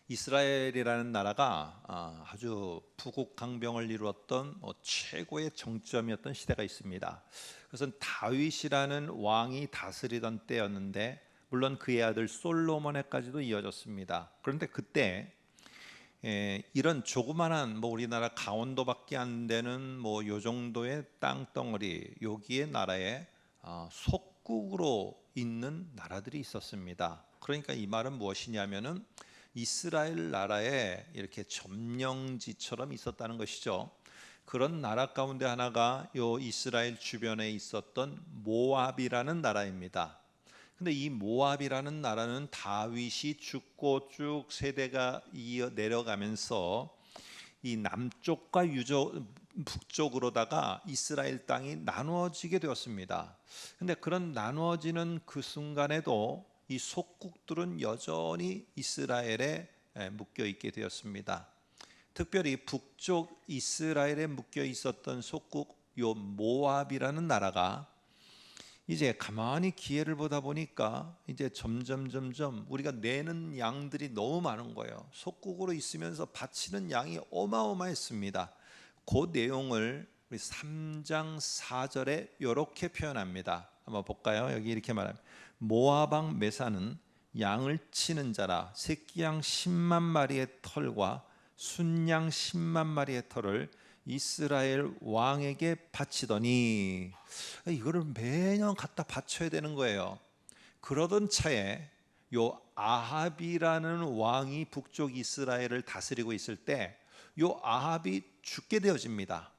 이스라엘이라는 나라가 아주 부국강병을 이루었던 최고의 정점이었던 시대가 있습니다. 그것은 다윗이라는 왕이 다스리던 때였는데, 물론 그의 아들 솔로몬에까지도 이어졌습니다. 그런데 그때 이런 조그만한 우리나라 강원도밖에 안 되는 요 정도의 땅덩어리, 여기에 나라에 속국으로 있는 나라들이 있었습니다. 그러니까 이 말은 무엇이냐면은 이스라엘 나라에 이렇게 점령지처럼 있었다는 것이죠. 그런 나라 가운데 하나가 요 이스라엘 주변에 있었던 모압이라는 나라입니다. 근데 이 모압이라는 나라는 다윗이 죽고 쭉 세대가 이어 내려가면서 이 남쪽과 북쪽으로다가 이스라엘 땅이 나누어지게 되었습니다. 근데 그런 나누어지는 그 순간에도 이 속국들은 여전히 이스라엘에 묶여 있게 되었습니다. 특별히 북쪽 이스라엘에 묶여 있었던 속국 요 모압이라는 나라가 이제 가만히 기회를 보다 보니까 이제 점점 우리가 내는 양들이 너무 많은 거예요. 속국으로 있으면서 바치는 양이 어마어마했습니다. 그 내용을 우리 3장 4절에 이렇게 표현합니다. 한번 볼까요? 여기 이렇게 말합니다. 모압 왕 메사는 양을 치는 자라 새끼양 10만 마리의 털과 순양 10만 마리의 털을 이스라엘 왕에게 바치더니, 이거를 매년 갖다 바쳐야 되는 거예요. 그러던 차에 요 아합이라는 왕이 북쪽 이스라엘을 다스리고 있을 때 요 아합이 죽게 되어집니다.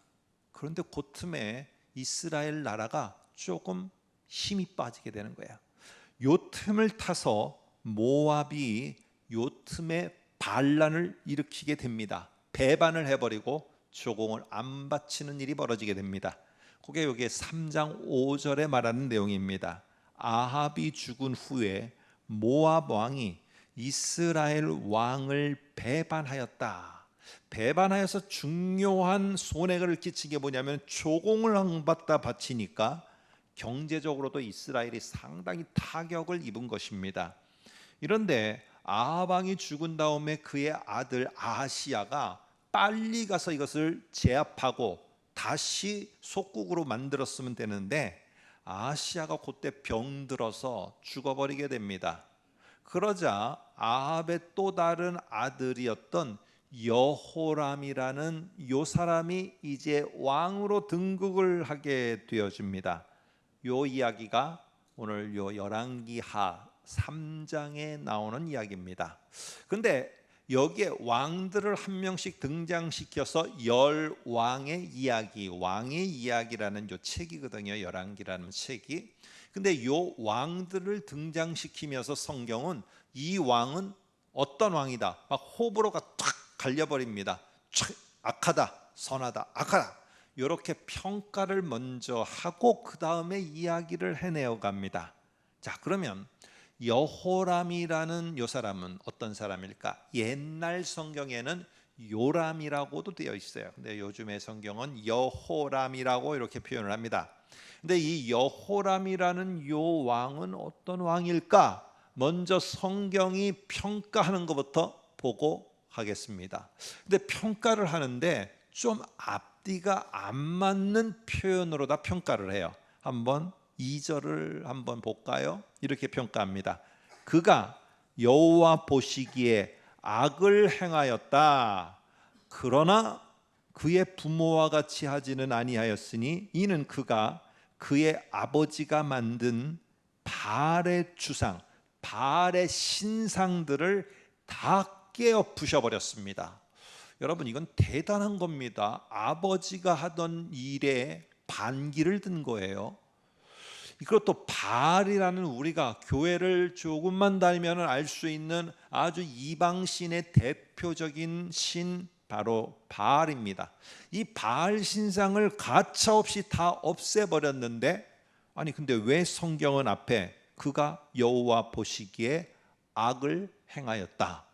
그런데 그 틈에 이스라엘 나라가 조금 힘이 빠지게 되는 거예요. 요 틈을 타서 모압이 요 틈에 반란을 일으키게 됩니다. 배반을 해버리고 조공을 안 바치는 일이 벌어지게 됩니다. 그게 여기 3장 5절에 말하는 내용입니다. 아합이 죽은 후에 모압 왕이 이스라엘 왕을 배반하였다. 배반하여서 중요한 손해를 끼친 게 뭐냐면 조공을 안 받다 바치니까 경제적으로도 이스라엘이 상당히 타격을 입은 것입니다. 이런데 아합 왕이 죽은 다음에 그의 아들 아하시야가 빨리 가서 이것을 제압하고 다시 속국으로 만들었으면 되는데, 아하시야가 그때 병들어서 죽어버리게 됩니다. 그러자 아합의 또 다른 아들이었던 여호람이라는 요 사람이 이제 왕으로 등극을 하게 되어집니다. 요 이야기가 오늘 요 열왕기하 3장에 나오는 이야기입니다. 그런데 여기에 왕들을 한 명씩 등장시켜서 열왕의 이야기, 왕의 이야기라는 요 책이거든요. 열왕기라는 책이. 근데 요 왕들을 등장시키면서 성경은 이 왕은 어떤 왕이다, 막 호불호가 탁 갈려버립니다. 악하다, 선하다, 악하다, 이렇게 평가를 먼저 하고 그 다음에 이야기를 해내어 갑니다. 자, 그러면 여호람이라는 요 사람은 어떤 사람일까? 옛날 성경에는 요람이라고도 되어 있어요. 근데 요즘의 성경은 여호람이라고 이렇게 표현을 합니다. 근데 이 여호람이라는 요 왕은 어떤 왕일까? 먼저 성경이 평가하는 것부터 보고 하겠습니다. 근데 평가를 하는데 좀 앞뒤가 안 맞는 표현으로 다 평가를 해요. 한번 2절을 한번 볼까요? 이렇게 평가합니다. 그가 여호와 보시기에 악을 행하였다. 그러나 그의 부모와 같이 하지는 아니하였으니 이는 그가 그의 아버지가 만든 바알의 주상, 바알의 신상들을 다 깨어 부셔버렸습니다. 여러분, 이건 대단한 겁니다. 아버지가 하던 일에 반기를 든 거예요. 그것도 바알이라는, 우리가 교회를 조금만 다니면 알 수 있는 아주 이방신의 대표적인 신, 바로 바알입니다. 이 바알 신상을 가차없이 다 없애버렸는데, 아니 근데 왜 성경은 앞에 그가 여호와 보시기에 악을 행하였다,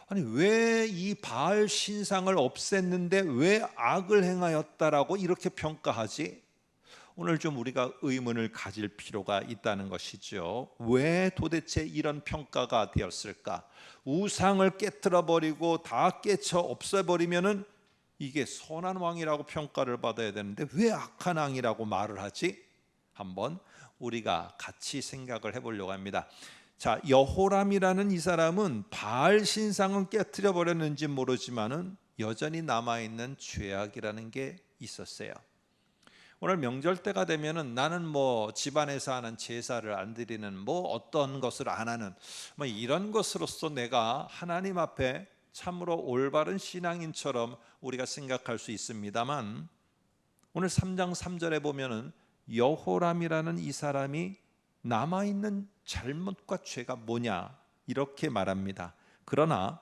아니 왜 이 바알 신상을 없앴는데 왜 악을 행하였다라고 이렇게 평가하지? 오늘 좀 우리가 의문을 가질 필요가 있다는 것이죠. 왜 도대체 이런 평가가 되었을까? 우상을 깨뜨려 버리고 다 깨쳐 없애버리면은 이게 선한 왕이라고 평가를 받아야 되는데 왜 악한 왕이라고 말을 하지? 한번 우리가 같이 생각을 해보려고 합니다. 자, 여호람이라는 이 사람은 바알 신상은 깨뜨려 버렸는지 모르지만은 여전히 남아있는 죄악이라는 게 있었어요. 오늘 명절 때가 되면은 나는 뭐 집안에서 하는 제사를 안 드리는, 뭐 어떤 것을 안 하는, 뭐 이런 것으로서 내가 하나님 앞에 참으로 올바른 신앙인처럼 우리가 생각할 수 있습니다만, 오늘 3장 3절에 보면은 여호람이라는 이 사람이 남아있는 잘못과 죄가 뭐냐 이렇게 말합니다. 그러나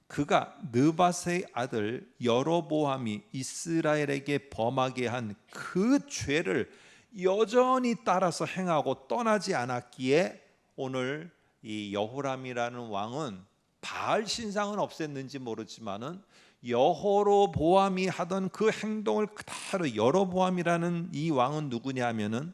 그가 느밧의 아들 여로보암이 이스라엘에게 범하게 한 그 죄를 여전히 따라서 행하고 떠나지 않았기에 오늘 이 여호람이라는 왕은 바알 신상은 없앴는지 모르지만은 여호로보암이 하던 그 행동을 그대로, 여로보암이라는 이 왕은 누구냐 하면은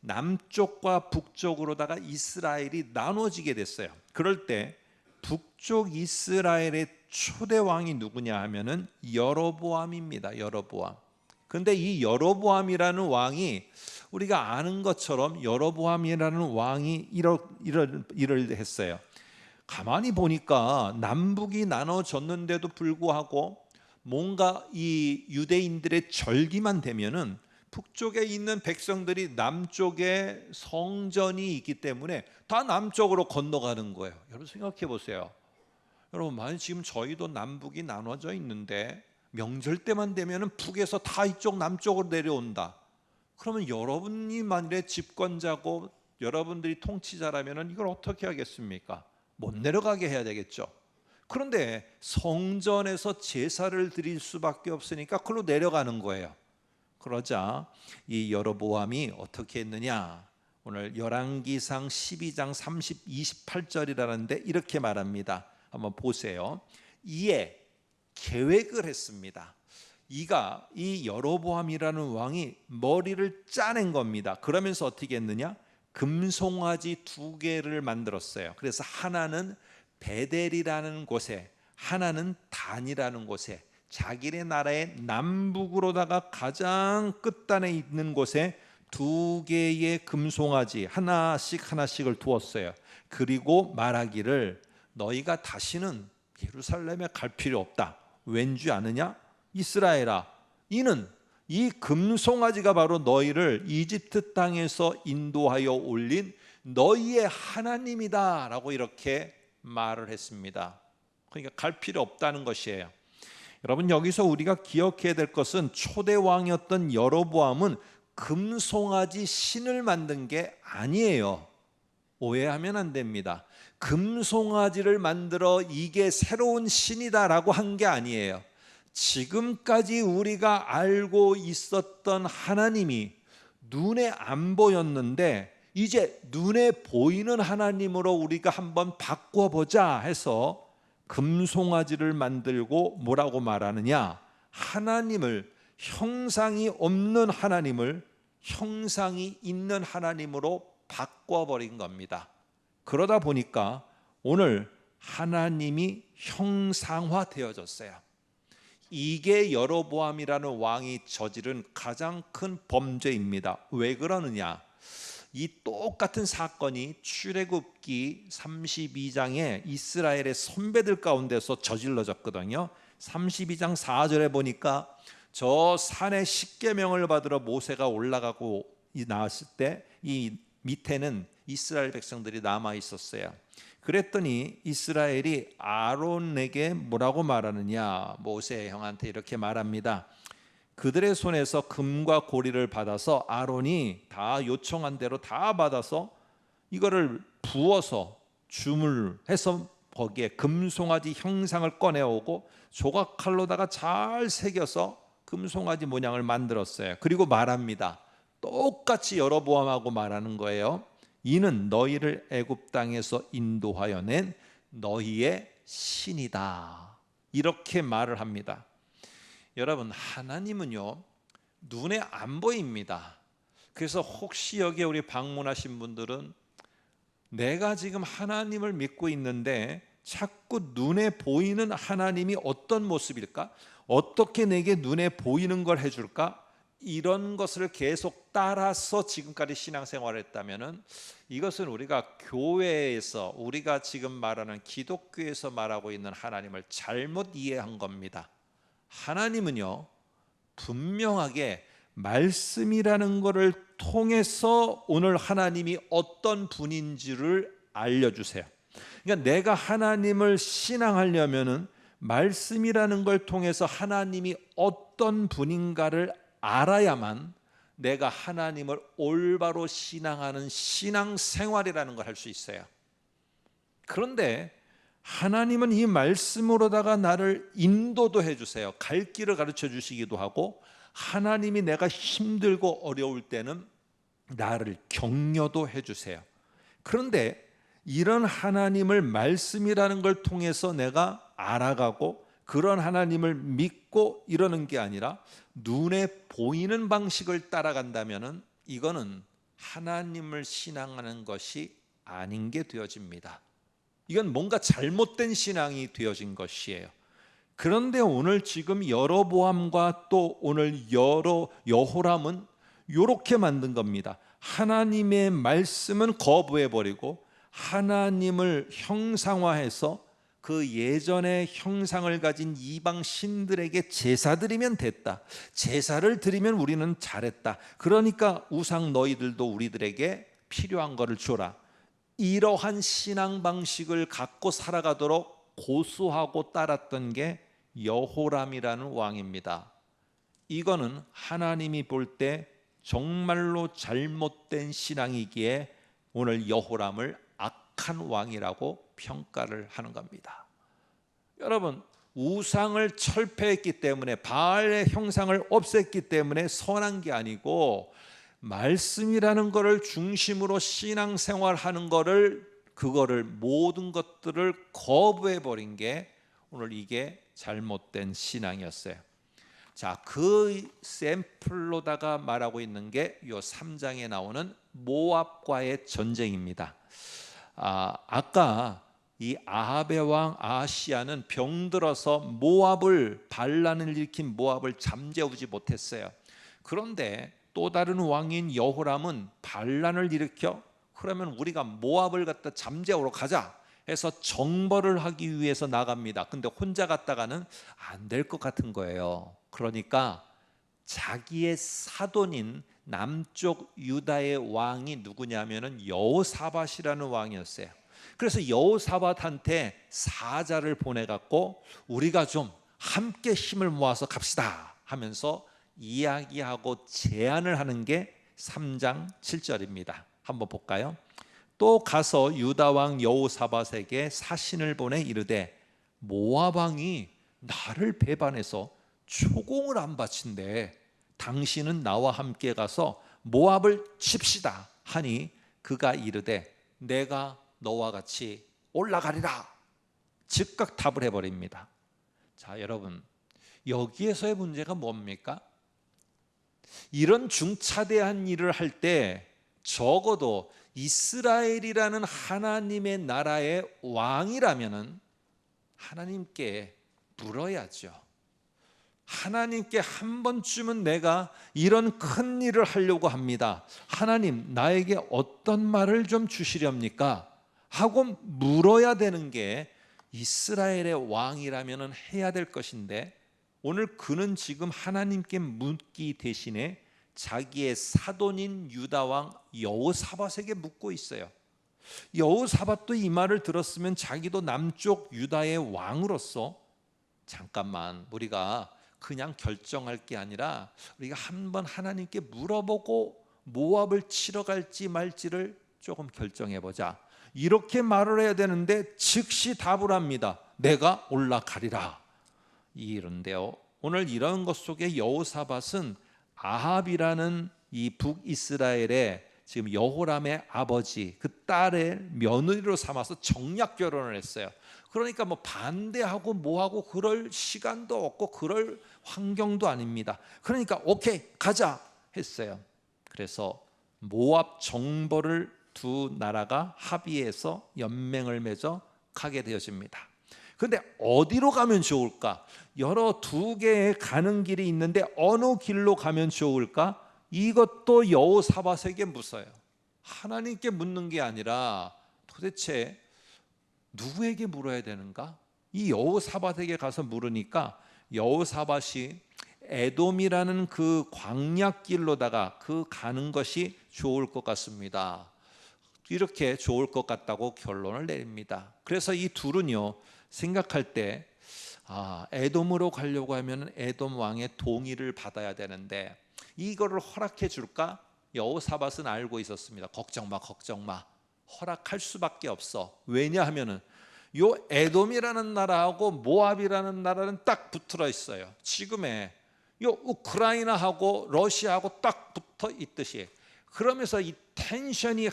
남쪽과 북쪽으로다가 이스라엘이 나눠지게 됐어요. 그럴 때 북쪽 이스라엘의 초대 왕이 누구냐 하면은 여로보암입니다. 여로보암. 근데 이 여로보암이라는 왕이 우리가 아는 것처럼 여로보암이라는 왕이 이를 했어요. 가만히 보니까 남북이 나눠졌는데도 불구하고 뭔가 이 유대인들의 절기만 되면은 북쪽에 있는 백성들이 남쪽에 성전이 있기 때문에 다 남쪽으로 건너가는 거예요. 여러분 생각해 보세요. 여러분, 만약 지금 저희도 남북이 나눠져 있는데 명절 때만 되면은 북에서 다 이쪽 남쪽으로 내려온다. 그러면 여러분이 만일에 집권자고 여러분들이 통치자라면은 이걸 어떻게 하겠습니까? 못 내려가게 해야 되겠죠. 그런데 성전에서 제사를 드릴 수밖에 없으니까 그걸로 내려가는 거예요. 그러자 이 여로보암이 어떻게 했느냐? 오늘 열왕기상 12장 28절이라는데 이렇게 말합니다. 한번 보세요. 이에 계획을 했습니다. 이 여로보암이라는 왕이 머리를 짜낸 겁니다. 그러면서 어떻게 했느냐? 금송아지 2개를 만들었어요. 그래서 하나는 베델이라는 곳에, 하나는 단이라는 곳에, 자기네 나라의 남북으로다가 가장 끝단에 있는 곳에 2개의 금송아지 하나씩을 두었어요. 그리고 말하기를 너희가 다시는 예루살렘에 갈 필요 없다. 왠지 아느냐? 이스라엘아, 이는 이 금송아지가 바로 너희를 이집트 땅에서 인도하여 올린 너희의 하나님이다 라고 이렇게 말을 했습니다. 그러니까 갈 필요 없다는 것이에요. 여러분, 여기서 우리가 기억해야 될 것은 초대 왕이었던 여로보암은 금송아지 신을 만든 게 아니에요. 오해하면 안 됩니다. 금송아지를 만들어 이게 새로운 신이다라고 한 게 아니에요. 지금까지 우리가 알고 있었던 하나님이 눈에 안 보였는데 이제 눈에 보이는 하나님으로 우리가 한번 바꿔보자 해서 금송아지를 만들고 뭐라고 말하느냐? 하나님을, 형상이 없는 하나님을 형상이 있는 하나님으로 바꿔버린 겁니다. 그러다 보니까 오늘 하나님이 형상화되어졌어요. 이게 여로보암이라는 왕이 저지른 가장 큰 범죄입니다. 왜 그러느냐? 이 똑같은 사건이 출애굽기 32장에 이스라엘의 선배들 가운데서 저질러졌거든요. 32장 4절에 보니까 저 산에 십계명을 받으러 모세가 올라가고 나왔을 때 이 밑에는 이스라엘 백성들이 남아 있었어요. 그랬더니 이스라엘이 아론에게 뭐라고 말하느냐? 모세 형한테 이렇게 말합니다. 그들의 손에서 금과 고리를 받아서 아론이 다 요청한 대로 다 받아서 이거를 부어서 주물해서 거기에 금송아지 형상을 꺼내오고 조각칼로다가 잘 새겨서 금송아지 모양을 만들었어요. 그리고 말합니다. 똑같이 여로보암하고 말하는 거예요. 이는 너희를 애굽 땅에서 인도하여 낸 너희의 신이다. 이렇게 말을 합니다. 여러분, 하나님은요 눈에 안 보입니다. 그래서 혹시 여기에 우리 방문하신 분들은 내가 지금 하나님을 믿고 있는데 자꾸 눈에 보이는 하나님이 어떤 모습일까? 어떻게 내게 눈에 보이는 걸 해줄까? 이런 것을 계속 따라서 지금까지 신앙생활을 했다면 이것은 우리가 교회에서, 우리가 지금 말하는 기독교에서 말하고 있는 하나님을 잘못 이해한 겁니다. 하나님은요, 분명하게 말씀이라는 것을 통해서 오늘 하나님이 어떤 분인지를 알려주세요. 그러니까 내가 하나님을 신앙하려면은 말씀이라는 걸 통해서 하나님이 어떤 분인가를 알아야만 내가 하나님을 올바로 신앙하는 신앙생활이라는 걸 할 수 있어요. 그런데 하나님은 이 말씀으로다가 나를 인도도 해주세요. 갈 길을 가르쳐 주시기도 하고, 하나님이 내가 힘들고 어려울 때는 나를 격려도 해주세요. 그런데 이런 하나님을 말씀이라는 걸 통해서 내가 알아가고 그런 하나님을 믿고 이러는 게 아니라 눈에 보이는 방식을 따라간다면 이거는 하나님을 신앙하는 것이 아닌 게 되어집니다. 이건 뭔가 잘못된 신앙이 되어진 것이에요. 그런데 오늘 지금 여로보암과 또 오늘 여호람은 이렇게 만든 겁니다. 하나님의 말씀은 거부해버리고 하나님을 형상화해서 그 예전의 형상을 가진 이방 신들에게 제사 드리면 됐다. 제사를 드리면 우리는 잘했다. 그러니까 우상 너희들도 우리들에게 필요한 거를 줘라. 이러한 신앙 방식을 갖고 살아가도록 고수하고 따랐던 게 여호람이라는 왕입니다. 이거는 하나님이 볼 때 정말로 잘못된 신앙이기에 오늘 여호람을 악한 왕이라고 평가를 하는 겁니다. 여러분, 우상을 철폐했기 때문에, 바알의 형상을 없앴기 때문에 선한 게 아니고 말씀이라는 것을 중심으로 신앙생활하는 그거를 모든 것들을 거부해 버린 게 오늘 이게 잘못된 신앙이었어요. 자, 그 샘플로다가 말하고 있는 게 이 3장에 나오는 모압과의 전쟁입니다. 아까 이 아합의 왕 아하시야는 병들어서 반란을 일으킨 모압을 잠재우지 못했어요. 그런데 또 다른 왕인 여호람은 반란을 일으켜 그러면 우리가 모압을 갖다 잠재우러 가자 해서 정벌을 하기 위해서 나갑니다. 근데 혼자 갔다가는 안 될 것 같은 거예요. 그러니까 자기의 사돈인 남쪽 유다의 왕이 누구냐면은 여호사밧이라는 왕이었어요. 그래서 여호사밧한테 사자를 보내갖고 우리가 좀 함께 힘을 모아서 갑시다 하면서 이야기하고 제안을 하는 게 3장 7절입니다. 한번 볼까요? 또 가서 유다 왕 여호사밧에게 사신을 보내 이르되 모압 왕이 나를 배반해서 초공을 안 바친대. 당신은 나와 함께 가서 모압을 칩시다 하니 그가 이르되 내가 너와 같이 올라가리라. 즉각 답을 해버립니다. 자, 여러분, 여기에서의 문제가 뭡니까? 이런 중차대한 일을 할 때 적어도 이스라엘이라는 하나님의 나라의 왕이라면은 하나님께 물어야죠. 하나님께 한 번쯤은 내가 이런 큰 일을 하려고 합니다. 하나님, 나에게 어떤 말을 좀 주시렵니까? 하고 물어야 되는 게 이스라엘의 왕이라면 해야 될 것인데, 오늘 그는 지금 하나님께 묻기 대신에 자기의 사돈인 유다 왕 여호사밧에게 묻고 있어요. 여호사밧도 이 말을 들었으면 자기도 남쪽 유다의 왕으로서 잠깐만, 우리가 그냥 결정할 게 아니라 우리가 한번 하나님께 물어보고 모압을 치러 갈지 말지를 조금 결정해 보자, 이렇게 말을 해야 되는데 즉시 답을 합니다. 내가 올라가리라. 이런데요, 오늘 이런 것 속에 여호사밧은 아합이라는 이 북이스라엘의 지금 여호람의 아버지, 그 딸의 며느리로 삼아서 정략 결혼을 했어요. 그러니까 뭐 반대하고 뭐하고 그럴 시간도 없고 그럴 환경도 아닙니다. 그러니까 오케이 가자 했어요. 그래서 모압 정벌을 두 나라가 합의해서 연맹을 맺어 가게 되어집니다. 그런데 어디로 가면 좋을까? 여러 두 개의 가는 길이 있는데 어느 길로 가면 좋을까? 이것도 여호사밧에게 묻어요. 하나님께 묻는 게 아니라 도대체 누구에게 물어야 되는가? 이 여호사밧에게 가서 물으니까 여호사밧이 에돔이라는 그 광야길로다가 그 가는 것이 좋을 것 같습니다. 이렇게 좋을 것 같다고 결론을 내립니다. 그래서 이 둘은요, 생각할 때 에돔으로 가려고 하면 에돔 왕의 동의를 받아야 되는데 이거를 허락해 줄까? 여호사밧은 알고 있었습니다. 걱정 마, 걱정 마. 허락할 수밖에 없어. 왜냐하면은 요 에돔이라는 나라하고 모압이라는 나라는 딱 붙어 있어요. 지금의 요 우크라이나하고 러시아하고 딱 붙어 있듯이. 그러면서 이 텐션이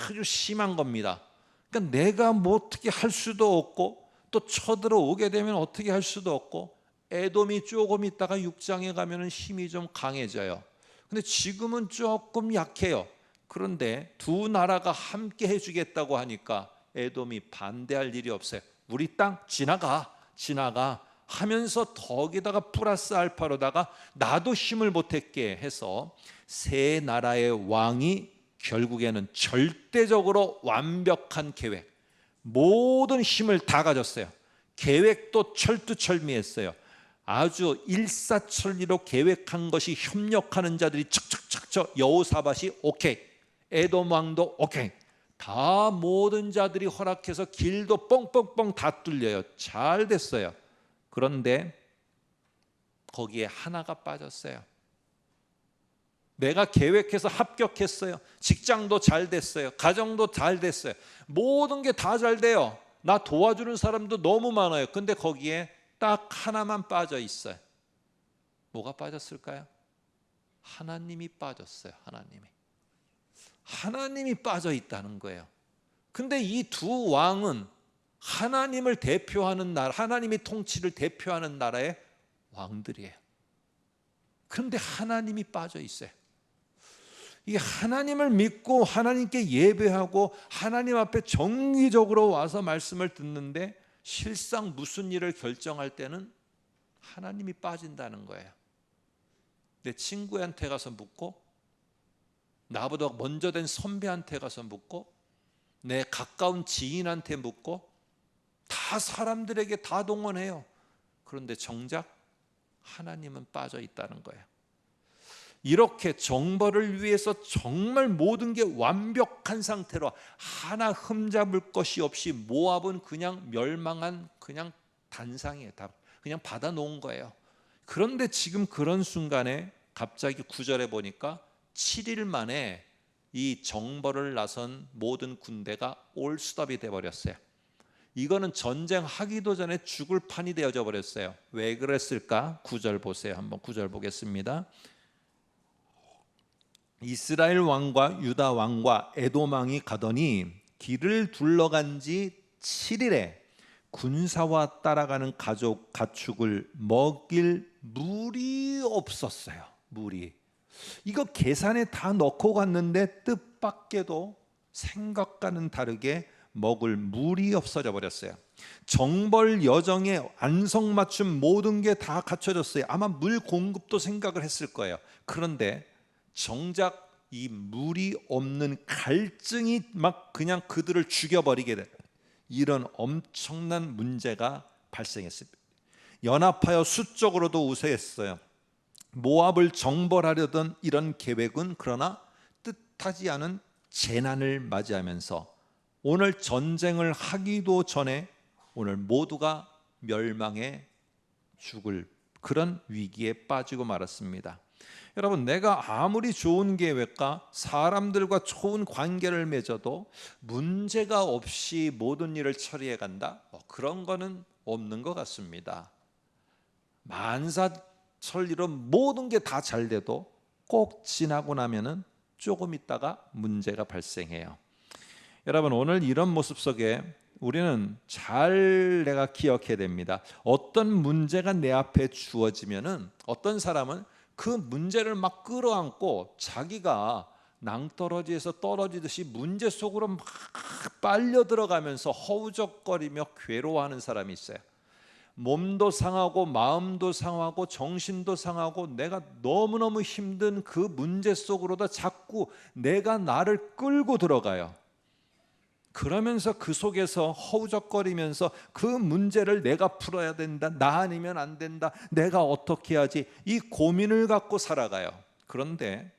아주 심한 겁니다. 그러니까 내가 뭐 어떻게 할 수도 없고 또 쳐들어오게 되면 어떻게 할 수도 없고, 에돔이 조금 있다가 6장에 가면 힘이 좀 강해져요. 근데 지금은 조금 약해요. 그런데 두 나라가 함께 해주겠다고 하니까 에돔이 반대할 일이 없어요. 우리 땅 지나가 하면서 거기다가 플러스 알파로다가 나도 힘을 못했게 해서 세 나라의 왕이 결국에는 절대적으로 완벽한 계획, 모든 힘을 다 가졌어요. 계획도 철두철미했어요. 아주 일사천리로 계획한 것이 협력하는 자들이 척척척척, 여호사밧이 오케이, 에돔 왕도 오케이, 다 모든 자들이 허락해서 길도 뻥뻥뻥 다 뚫려요. 잘 됐어요. 그런데 거기에 하나가 빠졌어요. 내가 계획해서 합격했어요. 직장도 잘 됐어요. 가정도 잘 됐어요. 모든 게 다 잘 돼요. 나 도와주는 사람도 너무 많아요. 근데 거기에 딱 하나만 빠져 있어요. 뭐가 빠졌을까요? 하나님이 빠졌어요. 하나님이 빠져 있다는 거예요. 근데 이 두 왕은 하나님을 대표하는 나라, 하나님이 통치를 대표하는 나라의 왕들이에요. 그런데 하나님이 빠져 있어요. 이 하나님을 믿고 하나님께 예배하고 하나님 앞에 정기적으로 와서 말씀을 듣는데 실상 무슨 일을 결정할 때는 하나님이 빠진다는 거예요. 내 친구한테 가서 묻고, 나보다 먼저 된 선배한테 가서 묻고, 내 가까운 지인한테 묻고, 다 사람들에게 다 동원해요. 그런데 정작 하나님은 빠져 있다는 거예요. 이렇게 정벌을 위해서 정말 모든 게 완벽한 상태로 하나 흠잡을 것이 없이 모압은 그냥 멸망한 그냥 단상이에요. 다 그냥 받아놓은 거예요. 그런데 지금 그런 순간에 갑자기 9절에 보니까 7일 만에 이 정벌을 나선 모든 군대가 올스톱이 되어버렸어요. 이거는 전쟁하기도 전에 죽을 판이 되어져 버렸어요. 왜 그랬을까? 9절 보세요. 한번 9절 보겠습니다. 이스라엘 왕과 유다 왕과 에돔 왕이 가더니 길을 둘러간 지 7일에 군사와 따라가는 가축을 먹일 물이 없었어요. 물이. 이거 계산에 다 넣고 갔는데 뜻밖에도 생각과는 다르게 먹을 물이 없어져 버렸어요. 정벌 여정에 안성맞춤 모든 게 다 갖춰졌어요. 아마 물 공급도 생각을 했을 거예요. 그런데 정작 이 물이 없는 갈증이 막 그냥 그들을 죽여버리게 된 이런 엄청난 문제가 발생했습니다. 연합하여 수적으로도 우세했어요. 모압을 정벌하려던 이런 계획은 그러나 뜻하지 않은 재난을 맞이하면서 오늘 전쟁을 하기도 전에 오늘 모두가 멸망해 죽을 그런 위기에 빠지고 말았습니다. 여러분, 내가 아무리 좋은 계획과 사람들과 좋은 관계를 맺어도 문제가 없이 모든 일을 처리해 간다? 그런 거는 없는 것 같습니다. 만사천리로 모든 게 다 잘 돼도 꼭 지나고 나면은 조금 있다가 문제가 발생해요. 여러분, 오늘 이런 모습 속에 우리는 잘 내가 기억해야 됩니다. 어떤 문제가 내 앞에 주어지면은 어떤 사람은 그 문제를 막 끌어안고 자기가 낭떠러지에서 떨어지듯이 문제 속으로 막 빨려 들어가면서 허우적거리며 괴로워하는 사람이 있어요. 몸도 상하고 마음도 상하고 정신도 상하고 내가 너무너무 힘든 그 문제 속으로다 자꾸 내가 나를 끌고 들어가요. 그러면서 그 속에서 허우적거리면서 그 문제를 내가 풀어야 된다, 나 아니면 안 된다, 내가 어떻게 하지, 이 고민을 갖고 살아가요. 그런데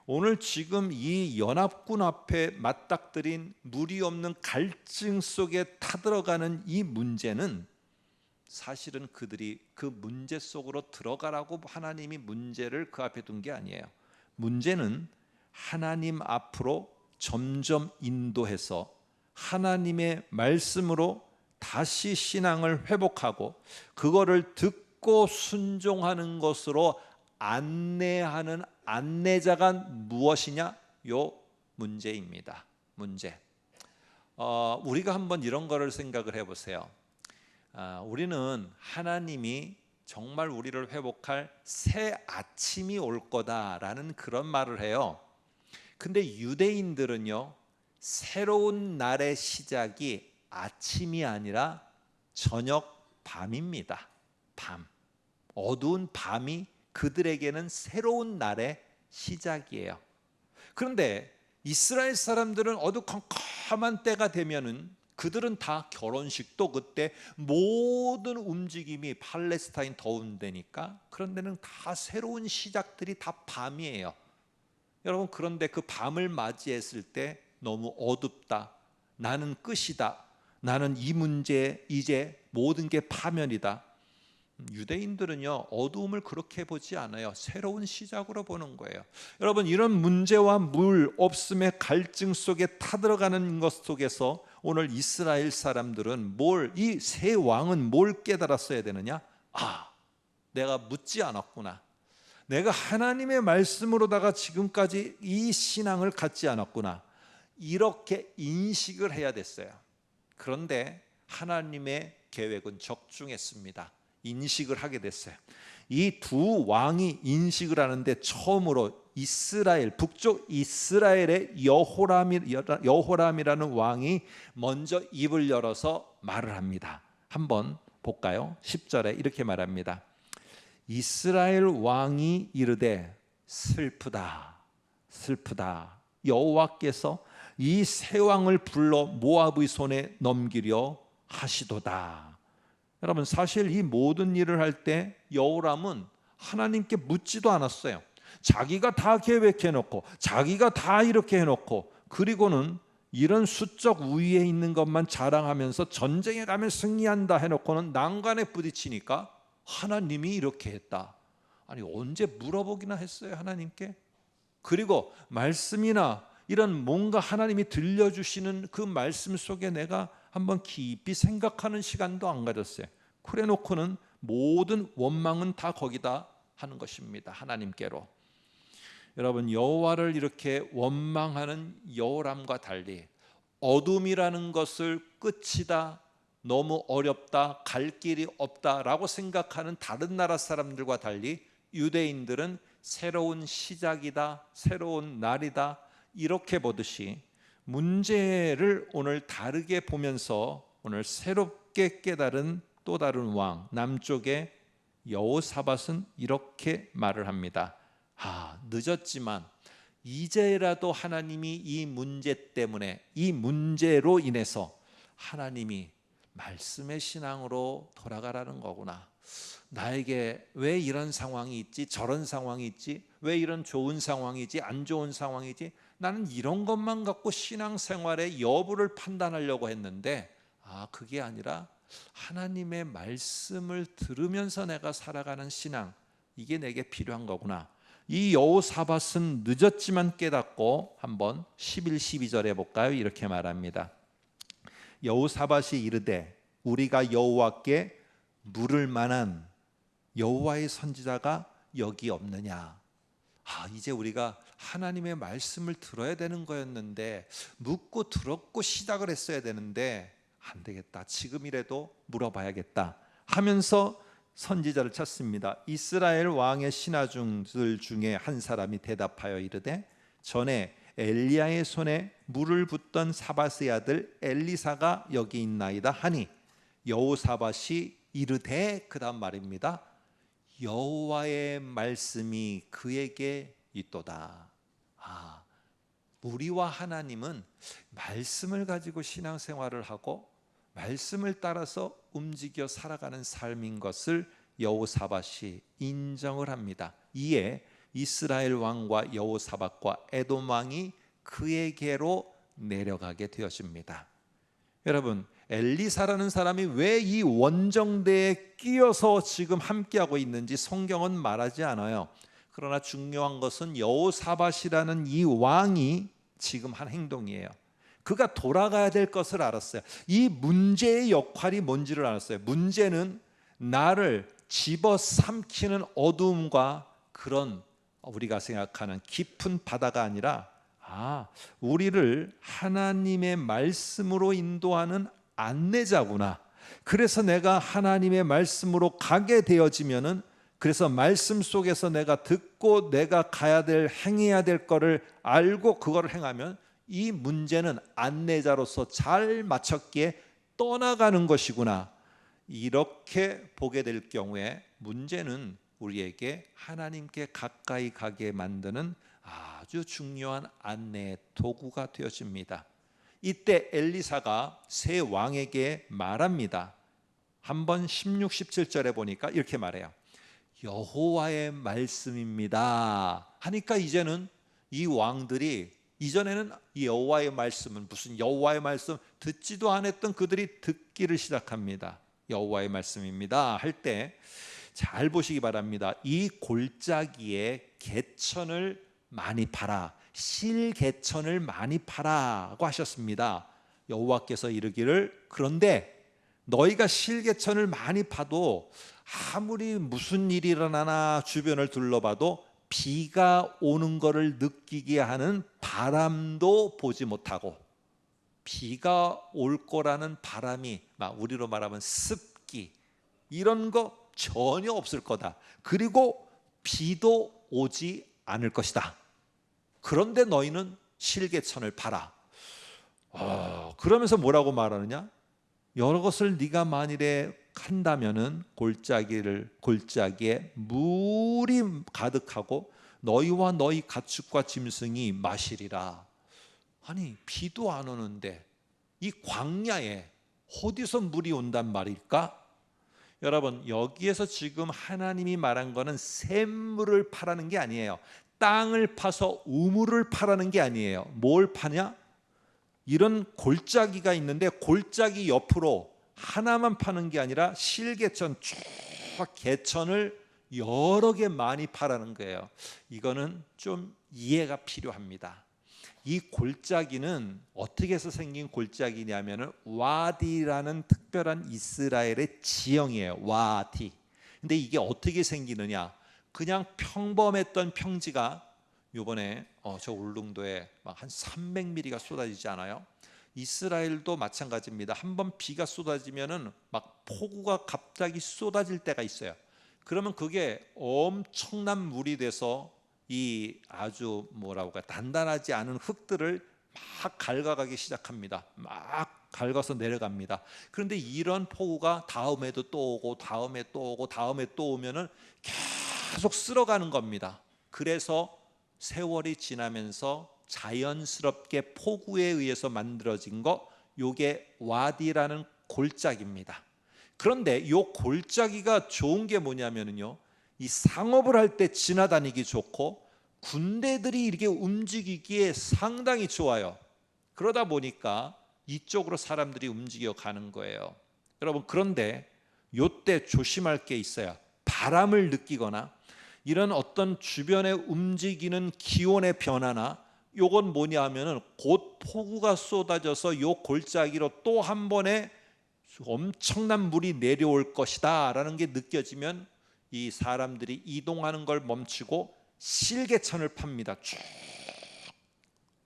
오늘 지금 이 연합군 앞에 맞닥뜨린 무리 없는 갈증 속에 타들어가는 이 문제는 사실은 그들이 그 문제 속으로 들어가라고 하나님이 문제를 그 앞에 둔 게 아니에요. 문제는 하나님 앞으로 점점 인도해서 하나님의 말씀으로 다시 신앙을 회복하고 그거를 듣고 순종하는 것으로 안내하는 안내자가 무엇이냐? 요 문제입니다. 문제. 우리가 한번 이런 거를 생각을 해보세요. 우리는 하나님이 정말 우리를 회복할 새 아침이 올 거다라는 그런 말을 해요. 근데 유대인들은요, 새로운 날의 시작이 아침이 아니라 저녁 밤입니다. 밤. 어두운 밤이 그들에게는 새로운 날의 시작이에요. 그런데 이스라엘 사람들은 어두컴컴한 때가 되면은 그들은 다 결혼식도 그때 모든 움직임이 팔레스타인 더운 데니까 그런 데는 다 새로운 시작들이 다 밤이에요. 여러분, 그런데 그 밤을 맞이했을 때 너무 어둡다, 나는 끝이다, 나는 이 문제 이제 모든 게 파멸이다. 유대인들은요, 어두움을 그렇게 보지 않아요. 새로운 시작으로 보는 거예요. 여러분, 이런 문제와 물 없음의 갈증 속에 타들어가는 것 속에서 오늘 이스라엘 사람들은 이 새 왕은 뭘 깨달았어야 되느냐? 내가 묻지 않았구나. 내가 하나님의 말씀으로다가 지금까지 이 신앙을 갖지 않았구나. 이렇게 인식을 해야 됐어요. 그런데 하나님의 계획은 적중했습니다. 인식을 하게 됐어요. 이 두 왕이 인식을 하는데 처음으로 북쪽 이스라엘의 여호람이라는 왕이 먼저 입을 열어서 말을 합니다. 한번 볼까요? 10절에 이렇게 말합니다. 이스라엘 왕이 이르되 슬프다, 슬프다. 여호와께서 이 새 왕을 불러 모압의 손에 넘기려 하시도다. 여러분, 사실 이 모든 일을 할 때 여호람은 하나님께 묻지도 않았어요. 자기가 다 계획해 놓고 자기가 다 이렇게 해놓고 그리고는 이런 수적 우위에 있는 것만 자랑하면서 전쟁에 가면 승리한다 해놓고는 난관에 부딪히니까 하나님이 이렇게 했다. 아니, 언제 물어보기나 했어요, 하나님께? 그리고 말씀이나 이런 뭔가 하나님이 들려주시는 그 말씀 속에 내가 한번 깊이 생각하는 시간도 안 가졌어요. 그래 놓고는 모든 원망은 다 거기다 하는 것입니다. 하나님께로. 여러분, 여호와를 이렇게 원망하는 여호람과 달리 어둠이라는 것을 끝이다, 너무 어렵다, 갈 길이 없다라고 생각하는 다른 나라 사람들과 달리 유대인들은 새로운 시작이다, 새로운 날이다 이렇게 보듯이 문제를 오늘 다르게 보면서 오늘 새롭게 깨달은 또 다른 왕, 남쪽의 여호사밧은 이렇게 말을 합니다. 늦었지만 이제라도 하나님이 이 문제 때문에, 이 문제로 인해서 하나님이 말씀의 신앙으로 돌아가라는 거구나. 나에게 왜 이런 상황이 있지, 저런 상황이 있지, 왜 이런 좋은 상황이지, 안 좋은 상황이지, 나는 이런 것만 갖고 신앙생활의 여부를 판단하려고 했는데 그게 아니라 하나님의 말씀을 들으면서 내가 살아가는 신앙, 이게 내게 필요한 거구나. 이 여호사밧은 늦었지만 깨닫고 한번 11, 12절에 볼까요? 이렇게 말합니다. 여호사밧이 이르되 우리가 여호와께 물을 만한 여호와의 선지자가 여기 없느냐. 이제 우리가 하나님의 말씀을 들어야 되는 거였는데, 묻고 들었고 시작을 했어야 되는데 안 되겠다, 지금이라도 물어봐야겠다 하면서 선지자를 찾습니다. 이스라엘 왕의 신하중들 중에 한 사람이 대답하여 이르되 전에 엘리야의 손에 물을 붓던 사밧의 아들 엘리사가 여기 있나이다 하니 여호사밧이 이르되, 그 다음 말입니다. 여호와의 말씀이 그에게 있도다. 우리와 하나님은 말씀을 가지고 신앙생활을 하고 말씀을 따라서 움직여 살아가는 삶인 것을 여호사밧이 인정을 합니다. 이에 이스라엘 왕과 여호사밧과 에돔 왕이 그에게로 내려가게 되어집니다. 여러분, 엘리사라는 사람이 왜 이 원정대에 끼어서 지금 함께하고 있는지 성경은 말하지 않아요. 그러나 중요한 것은 여호사밧이라는 이 왕이 지금 한 행동이에요. 그가 돌아가야 될 것을 알았어요. 이 문제의 역할이 뭔지를 알았어요. 문제는 나를 집어삼키는 어두움과 그런 우리가 생각하는 깊은 바다가 아니라 우리를 하나님의 말씀으로 인도하는 안내자구나. 그래서 내가 하나님의 말씀으로 가게 되어지면은, 그래서 말씀 속에서 내가 듣고 내가 가야 될, 행해야 될 거를 알고 그거를 행하면 이 문제는 안내자로서 잘 마쳤기에 떠나가는 것이구나. 이렇게 보게 될 경우에 문제는 우리에게 하나님께 가까이 가게 만드는 아주 중요한 안내의 도구가 되어집니다. 이때 엘리사가 새 왕에게 말합니다. 한번 16, 17절에 보니까 이렇게 말해요. 여호와의 말씀입니다 하니까 이제는 이 왕들이, 이전에는 이 여호와의 말씀은 무슨 여호와의 말씀 듣지도 않았던 그들이 듣기를 시작합니다. 여호와의 말씀입니다 할 때 잘 보시기 바랍니다. 이 골짜기에 개천을 많이 파라, 실개천을 많이 파라고 하셨습니다. 여호와께서 이르기를, 그런데 너희가 실개천을 많이 파도 아무리 무슨 일이 일어나나 주변을 둘러봐도 비가 오는 것을 느끼게 하는 바람도 보지 못하고, 비가 올 거라는 바람이, 우리로 말하면 습기, 이런 거 전혀 없을 거다. 그리고 비도 오지 않을 것이다. 그런데 너희는 실개천을 파라. 그러면서 뭐라고 말하느냐? 여러 것을 네가 만일에 한다면은 골짜기에 물이 가득하고 너희와 너희 가축과 짐승이 마시리라. 아니, 비도 안 오는데 이 광야에 어디서 물이 온단 말일까? 여러분, 여기에서 지금 하나님이 말한 거는 샘물을 파라는 게 아니에요. 땅을 파서 우물을 파라는 게 아니에요. 뭘 파냐? 이런 골짜기가 있는데 골짜기 옆으로 하나만 파는 게 아니라 실개천, 쭉 개천을 여러 개 많이 파라는 거예요. 이거는 좀 이해가 필요합니다. 이 골짜기는 어떻게 해서 생긴 골짜기냐면은 와디라는 특별한 이스라엘의 지형이에요. 와디. 근데 이게 어떻게 생기느냐? 그냥 평범했던 평지가 요번에 저 울릉도에 막 한 300mm가 쏟아지지 않아요? 이스라엘도 마찬가지입니다. 한번 비가 쏟아지면은 막 폭우가 갑자기 쏟아질 때가 있어요. 그러면 그게 엄청난 물이 돼서 이 아주 단단하지 않은 흙들을 막 갉아가기 시작합니다. 막 갉아서 내려갑니다. 그런데 이런 폭우가 다음에도 또 오고 다음에 또 오고 다음에 또 오면은 계속 쓸어가는 겁니다. 그래서 세월이 지나면서 자연스럽게 폭우에 의해서 만들어진 거, 요게 와디라는 골짜기입니다. 그런데 이 골짜기가 좋은 게 뭐냐면요, 이 상업을 할 때 지나다니기 좋고 군대들이 이렇게 움직이기에 상당히 좋아요. 그러다 보니까 이쪽으로 사람들이 움직여 가는 거예요. 여러분, 그런데 요때 조심할 게 있어요. 바람을 느끼거나 이런 어떤 주변에 움직이는 기온의 변화나, 요건 뭐냐 하면은 곧 폭우가 쏟아져서 요 골짜기로 또 한 번에 엄청난 물이 내려올 것이다 라는 게 느껴지면 이 사람들이 이동하는 걸 멈추고 실개천을 팝니다. 쭉.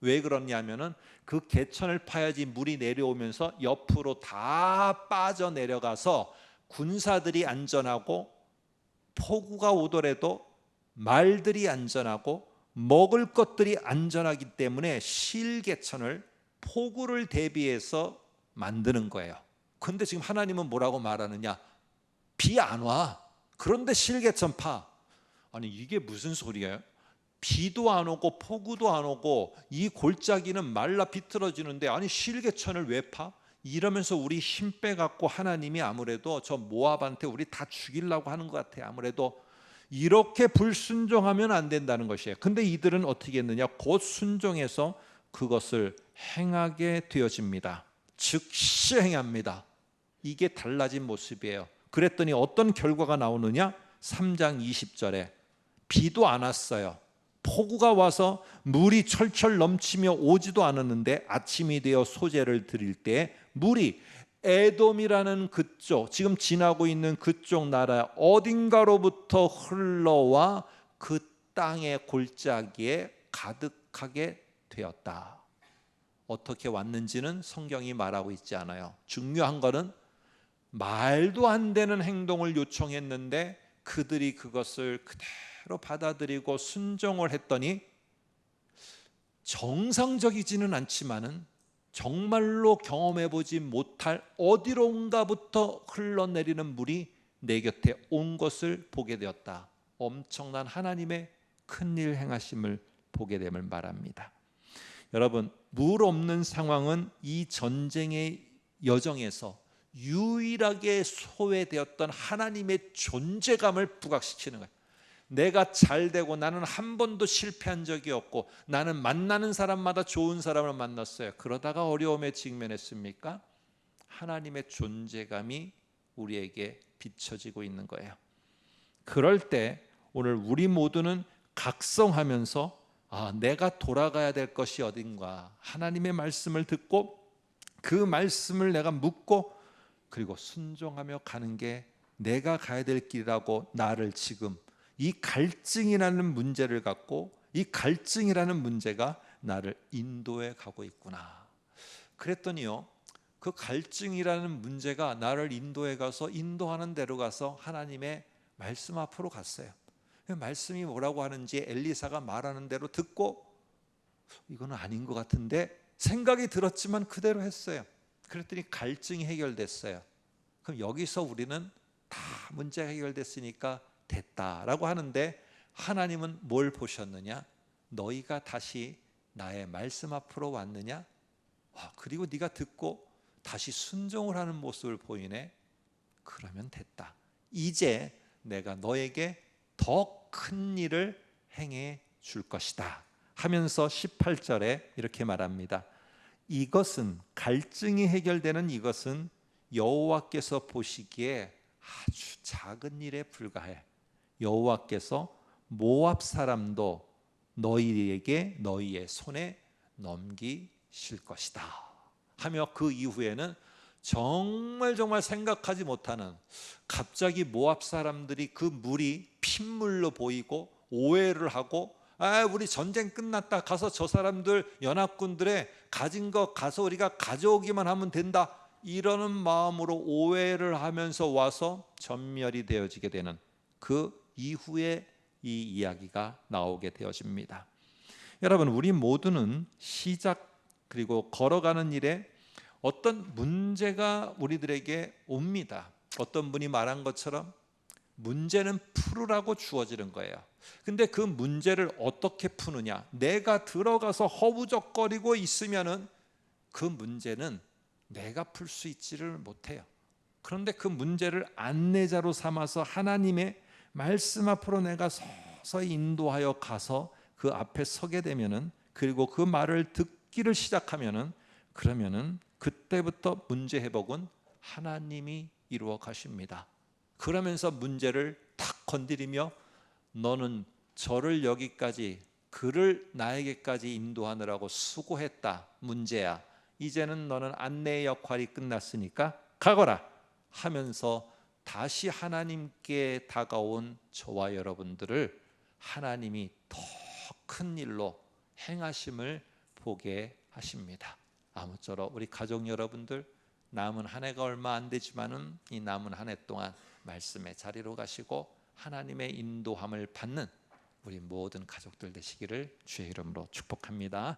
왜 그러냐면은 그 개천을 파야지 물이 내려오면서 옆으로 다 빠져 내려가서 군사들이 안전하고 폭우가 오더라도 말들이 안전하고 먹을 것들이 안전하기 때문에 실개천을 폭우를 대비해서 만드는 거예요. 그런데 지금 하나님은 뭐라고 말하느냐? 비 안 와. 그런데 실개천 파. 아니 이게 무슨 소리예요? 비도 안 오고 폭우도 안 오고 이 골짜기는 말라 비틀어지는데 아니 실개천을 왜 파? 이러면서 우리 힘 빼갖고 하나님이 아무래도 저 모압한테 우리 다 죽이려고 하는 것 같아요. 아무래도 이렇게 불순종하면 안 된다는 것이에요. 근데 이들은 어떻게 했느냐? 곧 순종해서 그것을 행하게 되어집니다. 즉시 행합니다. 이게 달라진 모습이에요. 그랬더니 어떤 결과가 나오느냐? 3장 20절에 비도 안 왔어요. 폭우가 와서 물이 철철 넘치며 오지도 않았는데 아침이 되어 소재를 드릴 때 물이 에돔이라는 그쪽, 지금 지나고 있는 그쪽 나라 어딘가로부터 흘러와 그 땅의 골짜기에 가득하게 되었다. 어떻게 왔는지는 성경이 말하고 있지 않아요. 중요한 것은 말도 안 되는 행동을 요청했는데 그들이 그것을 그대로 받아들이고 순종을 했더니 정상적이지는 않지만은 정말로 경험해보지 못할 어디론가부터 흘러내리는 물이 내 곁에 온 것을 보게 되었다. 엄청난 하나님의 큰일 행하심을 보게 됨을 말합니다. 여러분, 물 없는 상황은 이 전쟁의 여정에서 유일하게 소외되었던 하나님의 존재감을 부각시키는 거예요. 내가 잘 되고 나는 한 번도 실패한 적이 없고 나는 만나는 사람마다 좋은 사람을 만났어요. 그러다가 어려움에 직면했습니까? 하나님의 존재감이 우리에게 비춰지고 있는 거예요. 그럴 때 오늘 우리 모두는 각성하면서 내가 돌아가야 될 것이 어딘가, 하나님의 말씀을 듣고 그 말씀을 내가 묻고 그리고 순종하며 가는 게 내가 가야 될 길이라고, 나를 지금 이 갈증이라는 문제를 갖고 이 갈증이라는 문제가 나를 인도해 가고 있구나. 그랬더니요, 그 갈증이라는 문제가 나를 인도해 가서 인도하는 대로 가서 하나님의 말씀 앞으로 갔어요. 말씀이 뭐라고 하는지 엘리사가 말하는 대로 듣고 이거는 아닌 것 같은데 생각이 들었지만 그대로 했어요. 그랬더니 갈증이 해결됐어요. 그럼 여기서 우리는 다 문제가 해결됐으니까 됐다라고 하는데, 하나님은 뭘 보셨느냐? 너희가 다시 나의 말씀 앞으로 왔느냐? 그리고 네가 듣고 다시 순종을 하는 모습을 보이네. 그러면 됐다. 이제 내가 너에게 더 큰 일을 행해 줄 것이다 하면서 18절에 이렇게 말합니다. 이것은, 갈증이 해결되는 이것은 여호와께서 보시기에 아주 작은 일에 불과해. 여호와께서 모압 사람도 너희에게, 너희의 손에 넘기실 것이다 하며, 그 이후에는 정말 생각하지 못하는, 갑자기 모압 사람들이 그 물이 핏물로 보이고 오해를 하고 우리 전쟁 끝났다, 가서 저 사람들 연합군들의 가진 거 가서 우리가 가져오기만 하면 된다, 이러는 마음으로 오해를 하면서 와서 전멸이 되어지게 되는 그 이후에 이 이야기가 나오게 되어집니다. 여러분, 우리 모두는 시작 그리고 걸어가는 일에 어떤 문제가 우리들에게 옵니다. 어떤 분이 말한 것처럼 문제는 풀으라고 주어지는 거예요. 근데 그 문제를 어떻게 푸느냐? 내가 들어가서 허우적거리고 있으면은 그 문제는 내가 풀 수 있지를 못해요. 그런데 그 문제를 안내자로 삼아서 하나님의 말씀 앞으로 내가 서서히 인도하여 가서 그 앞에 서게 되면은, 그리고 그 말을 듣기를 시작하면은, 그러면은 그때부터 문제 회복은 하나님이 이루어 가십니다. 그러면서 문제를 탁 건드리며, 너는 저를 여기까지, 그를 나에게까지 인도하느라고 수고했다, 문제야. 이제는 너는 안내의 역할이 끝났으니까 가거라 하면서 다시 하나님께 다가온 저와 여러분들을 하나님이 더 큰 일로 행하심을 보게 하십니다. 아무쪼록 우리 가족 여러분들, 남은 한 해가 얼마 안 되지만은 이 남은 한 해 동안 말씀의 자리로 가시고 하나님의 인도함을 받는 우리 모든 가족들 되시기를 주의 이름으로 축복합니다.